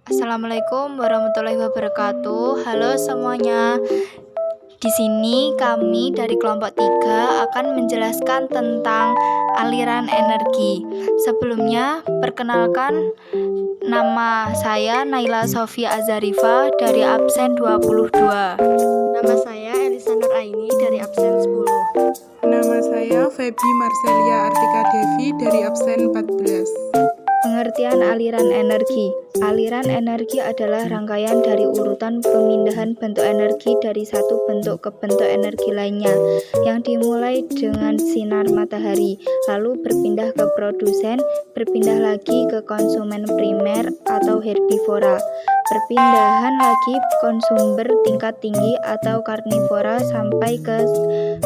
Assalamualaikum warahmatullahi wabarakatuh. Halo semuanya. Di sini kami dari kelompok 3 akan menjelaskan tentang aliran energi. Sebelumnya, perkenalkan, nama saya Naila Sofia Azarifa dari absen 22. Nama saya Elisa Nur Aini dari absen 10. Nama saya Feby Marcelia Artika Devi dari absen 14. Pengertian aliran energi. Aliran energi adalah rangkaian dari urutan pemindahan bentuk energi dari satu bentuk ke bentuk energi lainnya yang dimulai dengan sinar matahari, lalu berpindah ke produsen, berpindah lagi ke konsumen primer atau herbivora, perpindahan lagi konsumber tingkat tinggi atau karnivora sampai ke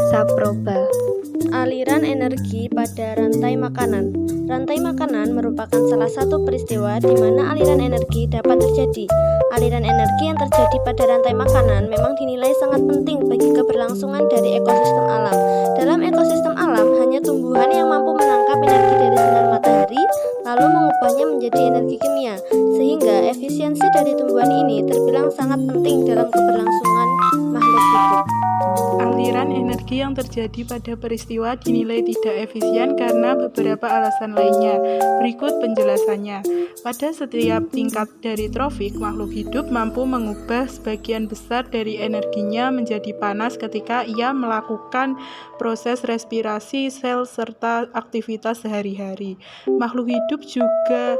saproba. Aliran energi pada rantai makanan. Rantai makanan merupakan salah satu peristiwa di mana aliran energi dapat terjadi. Aliran energi yang terjadi pada rantai makanan memang dinilai sangat penting bagi keberlangsungan dari ekosistem alam. Dalam ekosistem alam, hanya tumbuhan yang mampu menangkap energi dari sinar matahari, lalu mengubahnya menjadi energi kimia, sehingga efisiensi dari tumbuhan ini terbilang sangat penting dalam keberlangsungan makhluk hidup. Aliran energi yang terjadi pada peristiwa dinilai tidak efisien karena beberapa alasan lainnya. Berikut penjelasannya. Pada setiap tingkat dari trofik, makhluk hidup mampu mengubah sebagian besar dari energinya menjadi panas ketika ia melakukan proses respirasi sel serta aktivitas sehari-hari. Makhluk hidup juga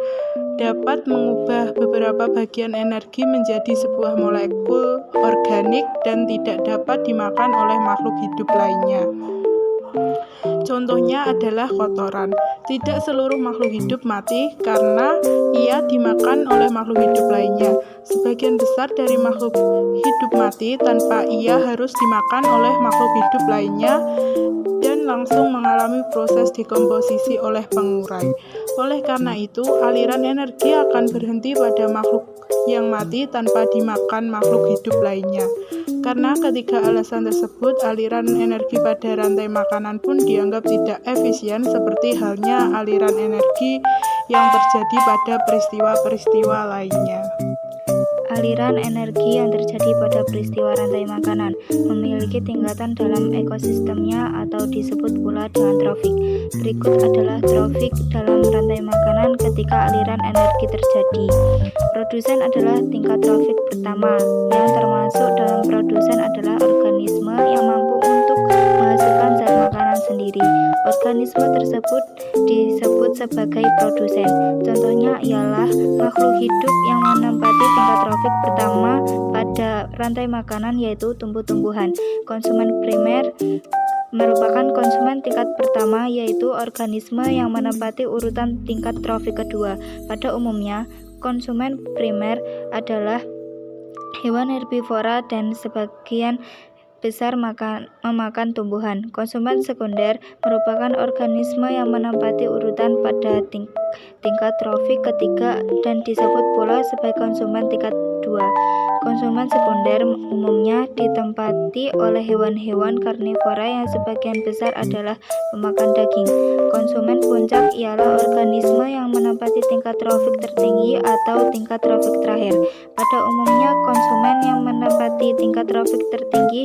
dapat mengubah beberapa bagian energi menjadi sebuah molekul organik dan tidak dapat dimakan oleh makhluk hidup lainnya. Contohnya adalah kotoran. Tidak seluruh makhluk hidup mati karena ia dimakan oleh makhluk hidup lainnya. Sebagian besar dari makhluk hidup mati tanpa ia harus dimakan oleh makhluk hidup lainnya dan langsung mengalami proses dekomposisi oleh pengurai. Oleh karena itu, aliran energi akan berhenti pada makhluk yang mati tanpa dimakan makhluk hidup lainnya. Karena ketiga alasan tersebut, aliran energi pada rantai makanan pun dianggap tidak efisien seperti halnya aliran energi yang terjadi pada peristiwa-peristiwa lainnya. Aliran energi yang terjadi pada peristiwa rantai makanan memiliki tingkatan dalam ekosistemnya atau disebut pula dengan trofik. Berikut adalah trofik dalam rantai makanan ketika aliran energi terjadi. Produsen adalah tingkat trofik pertama, yang termasuk dalam produsen adalah organisme yang mampu untuk menghasilkan zat makanan sendiri. Organisme tersebut disebut sebagai produsen. Contohnya ialah makhluk hidup yang menempati tingkat trofik pertama pada rantai makanan yaitu tumbuh-tumbuhan. Konsumen primer merupakan konsumen tingkat pertama yaitu organisme yang menempati urutan tingkat trofik kedua. Pada umumnya, konsumen primer adalah hewan herbivora dan sebagian besar memakan tumbuhan. Konsumen sekunder merupakan organisme yang menempati urutan pada tingkat trofik ketiga dan disebut pula sebagai konsumen tingkat 2. Konsumen sekunder umumnya ditempati oleh hewan-hewan karnivora yang sebagian besar adalah pemakan daging. Konsumen puncak ialah organisme yang menempati tingkat trofik tertinggi atau tingkat trofik terakhir. Pada umumnya, konsumen yang menempati tingkat trofik tertinggi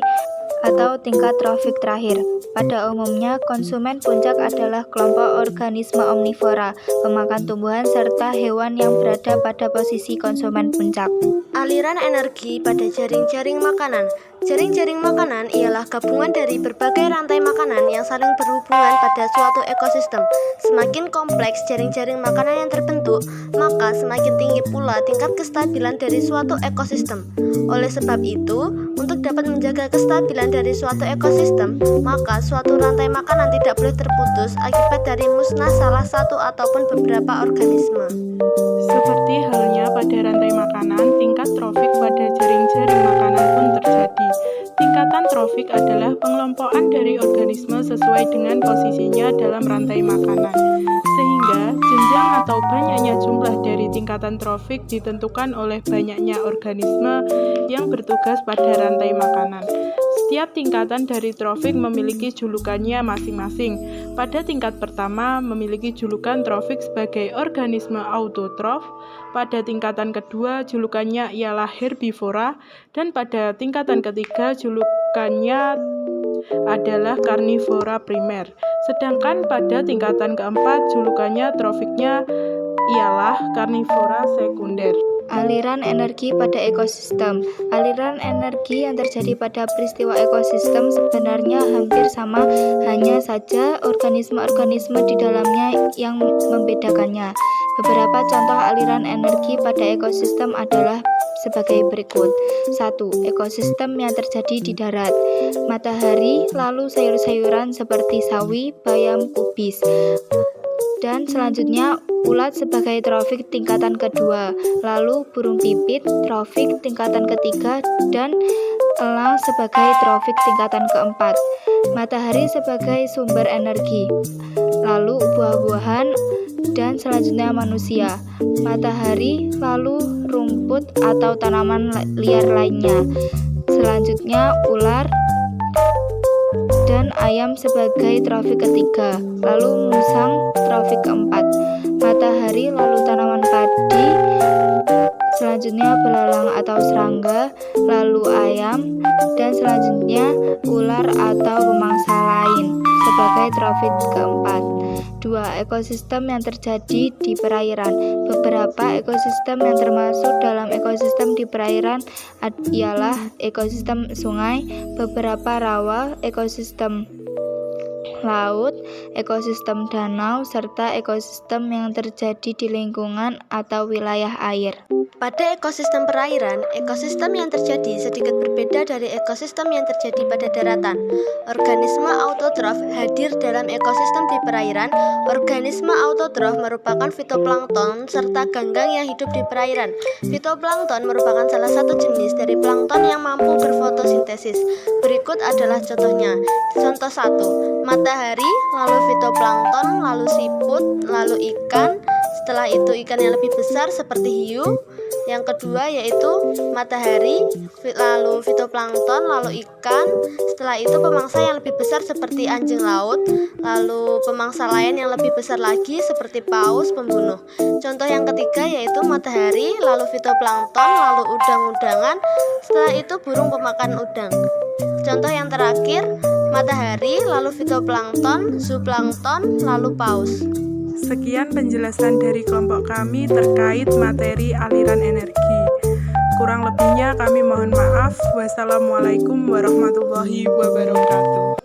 atau tingkat trofik terakhir. Pada umumnya, konsumen puncak adalah kelompok organisme omnivora, pemakan tumbuhan, serta hewan yang berada pada posisi konsumen puncak. Aliran energi pada jaring-jaring makanan. Jaring-jaring makanan ialah gabungan dari berbagai rantai makanan yang saling berhubungan pada suatu ekosistem. Semakin kompleks jaring-jaring makanan yang terbentuk, maka semakin tinggi pula tingkat kestabilan dari suatu ekosistem. Oleh sebab itu, untuk dapat menjaga kestabilan dari suatu ekosistem, maka suatu rantai makanan tidak boleh terputus akibat dari musnah salah satu ataupun beberapa organisme. Seperti halnya pada rantai makanan, tingkat trofik pada jaring-jaring makanan pun terjadi. Tingkatan trofik adalah pengelompokan dari organisme sesuai dengan posisinya dalam rantai makanan. Sehingga jenjang atau banyaknya jumlah dari tingkatan trofik ditentukan oleh banyaknya organisme yang bertugas pada rantai makanan. Setiap tingkatan dari trofik memiliki julukannya masing-masing. Pada tingkat pertama memiliki julukan trofik sebagai organisme autotrof, pada tingkatan kedua julukannya ialah herbivora, dan pada tingkatan ketiga julukannya adalah karnivora primer. Sedangkan pada tingkatan keempat julukannya trofiknya ialah karnivora sekunder. Aliran energi pada ekosistem. Aliran energi yang terjadi pada peristiwa ekosistem sebenarnya hampir sama, hanya saja organisme-organisme di dalamnya yang membedakannya. Beberapa contoh aliran energi pada ekosistem adalah sebagai berikut. 1. Ekosistem yang terjadi di darat. Matahari, lalu sayur-sayuran seperti sawi, bayam, kubis. Dan selanjutnya ulat sebagai trofik tingkatan kedua, lalu burung pipit trofik tingkatan ketiga, dan elang sebagai trofik tingkatan keempat. Matahari sebagai sumber energi, lalu buah-buahan, dan selanjutnya manusia. Matahari, lalu rumput atau tanaman liar lainnya. Selanjutnya ular dan ayam sebagai trofik ketiga, lalu musang trofik keempat. Matahari, lalu tanaman padi, selanjutnya belalang atau serangga, lalu ayam, dan selanjutnya ular atau pemangsa lain sebagai trofik keempat. 2. Ekosistem yang terjadi di perairan. Beberapa ekosistem yang termasuk dalam ekosistem di perairan ialah ekosistem sungai, beberapa rawa, ekosistem laut, ekosistem danau, serta ekosistem yang terjadi di lingkungan atau wilayah air. Pada ekosistem perairan, ekosistem yang terjadi sedikit berbeda dari ekosistem yang terjadi pada daratan. Organisme autotrof hadir dalam ekosistem di perairan. Organisme autotrof merupakan fitoplankton serta ganggang yang hidup di perairan. Fitoplankton merupakan salah satu jenis dari plankton yang mampu berfotosintesis. Berikut adalah contohnya. Contoh 1. Matahari, lalu fitoplankton, lalu siput, lalu ikan. Setelah itu ikan yang lebih besar seperti hiu. Yang kedua yaitu matahari, lalu fitoplankton, lalu ikan. Setelah itu pemangsa yang lebih besar seperti anjing laut, lalu pemangsa lain yang lebih besar lagi seperti paus pembunuh. Contoh yang ketiga yaitu matahari, lalu fitoplankton, lalu udang-udangan. Setelah itu burung pemakan udang. Contoh yang terakhir, matahari, lalu fitoplankton, zooplankton, lalu paus. Sekian penjelasan dari kelompok kami terkait materi aliran energi. Kurang lebihnya kami mohon maaf. Wassalamualaikum warahmatullahi wabarakatuh.